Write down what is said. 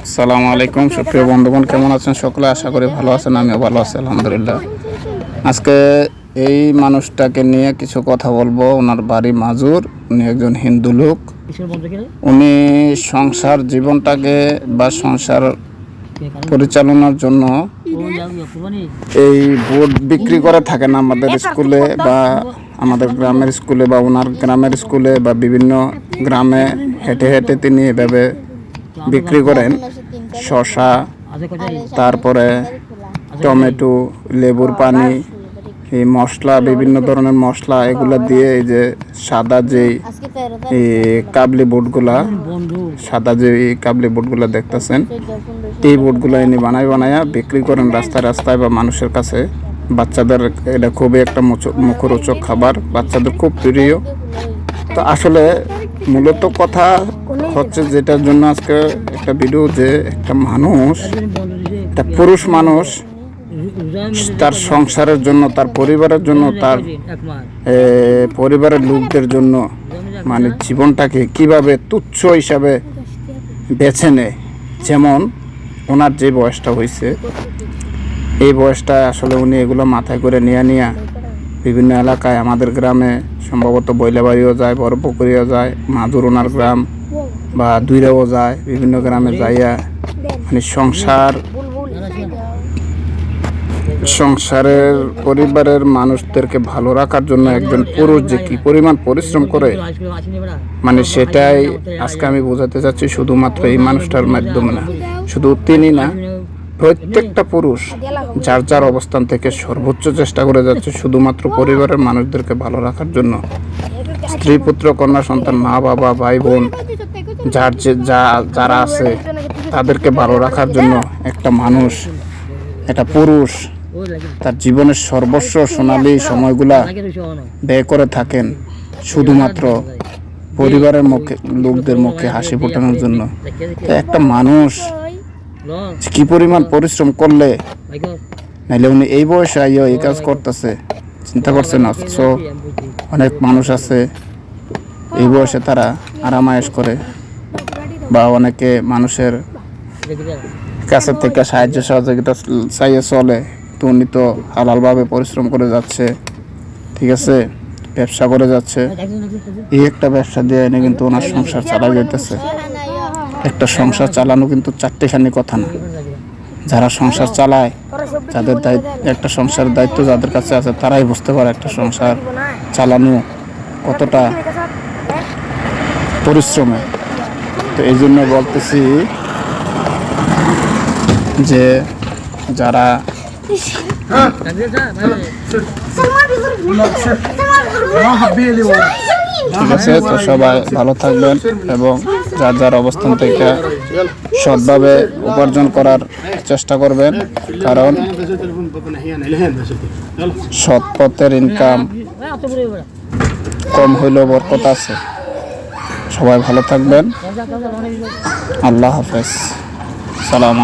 আসসালামু আলাইকুম সুপ্রিয় বন্ধুগণ, কেমন আছেন সকলে? আশা করি ভালো আছেন। আমিও ভালো আছি আলহামদুলিল্লাহ। আজকে এই মানুষটাকে নিয়ে কিছু কথা বলবো। ওনার বাড়ি মাজুর, উনি একজন হিন্দু লোক। উনি সংসার জীবনটাকে বা সংসার পরিচালনার জন্য এই বোর্ড বিক্রি করে থাকেন আমাদের স্কুলে বা আমাদের গ্রামের স্কুলে বা ওনার গ্রামের স্কুলে বা বিভিন্ন গ্রামে হেঁটে হেঁটে তিনি এভাবে বিক্রি করেন। শসা, তারপরে টমেটো, লেবুর পানি, এই মশলা, বিভিন্ন ধরনের মশলা, এগুলো দিয়ে এই যে সাদা যেই কাবলি বোর্ডগুলা, সাদা যে কাবলি বোর্ডগুলা দেখতেছেন, এই বোর্ডগুলো ইনি বানায়া বিক্রি করেন রাস্তায় রাস্তায় বা মানুষের কাছে। বাচ্চাদের এটা খুবই একটা মুখরোচক খাবার, বাচ্চাদের খুব প্রিয়। তো আসলে মূলত কথা হচ্ছে যেটার জন্য আজকে একটা ভিডিও, যে একটা মানুষ, একটা পুরুষ মানুষ তার সংসারের জন্য, তার পরিবারের জন্য, তার পরিবারের লোকদের জন্য মানে জীবনটাকে কিভাবে তুচ্ছ হিসাবে বেছে নেয়। যেমন ওনার যে বয়সটা হয়েছে, এই বয়সটা আসলে উনি এগুলো মাথায় করে নিয়ে বিভিন্ন এলাকায়, আমাদের গ্রামে সম্ভবত বইলাবাড়িও যায়, বড় পুকুরিও যায়, মাজুর ওনার গ্রাম বা দুইরাও যায়, বিভিন্ন গ্রামে যাইয়া মানে সংসারের পরিবারের মানুষদেরকে ভালো রাখার জন্য একজন পুরুষ যে কি পরিমাণ পরিশ্রম করে, মানে সেটাই আজকে আমি বোঝাতে চাচ্ছি। শুধুমাত্র এই মানুষটার মাধ্যমে না, শুধু তিনি না, প্রত্যেকটা পুরুষ যার যার অবস্থান থেকে সর্বোচ্চ চেষ্টা করে যাচ্ছে শুধুমাত্র পরিবারের মানুষদেরকে ভালো রাখার জন্য। স্ত্রী, পুত্র, কন্যা, সন্তান, মা বাবা, ভাই বোন, যারা আছে তাদেরকে ভালো রাখার জন্য একটা মানুষ, একটা পুরুষ তার জীবনের সর্বস্ব সোনালী সময়গুলা ব্যয় করে থাকেন শুধুমাত্র পরিবারের লোকদের মুখে হাসি ফোটানোর জন্য। একটা মানুষ কি পরিমাণ পরিশ্রম করলে, নাইলে উনি এই বয়সে আইয়া এই কাজ করতেছে, চিন্তা করছেন? অথচ অনেক মানুষ আছে এই বয়সে তারা আরামায়েশ করে বা অনেকে মানুষের কাছে থেকে সাহায্য সহযোগিতা চাইয়ে চলে। তো উনি তো হালালভাবে পরিশ্রম করে যাচ্ছে, ঠিক আছে, ব্যবসা করে যাচ্ছে। এই একটা ব্যবসা দিয়ে এনে কিন্তু ওনার সংসার চালা যেতেছে। একটা সংসার চালানো কিন্তু চারটেখানি কথা না। যারা সংসার চালায়, যাদের একটা সংসারের দায়িত্ব যাদের কাছে আছে, তারাই বুঝতে পারে একটা সংসার চালানো কতটা পরিশ্রমে। তো এই জন্য বলতেছি যে যারা ঠিক আছে, তো সবাই ভালো থাকবেন এবং যার যার অবস্থান থেকে সৎভাবে উপার্জন করার চেষ্টা করবেন, কারণ সৎ পথের ইনকাম কম হইলেও বরকত আছে। সবাই ভালো থাকবেন। আল্লাহ হাফেজ। সালাম।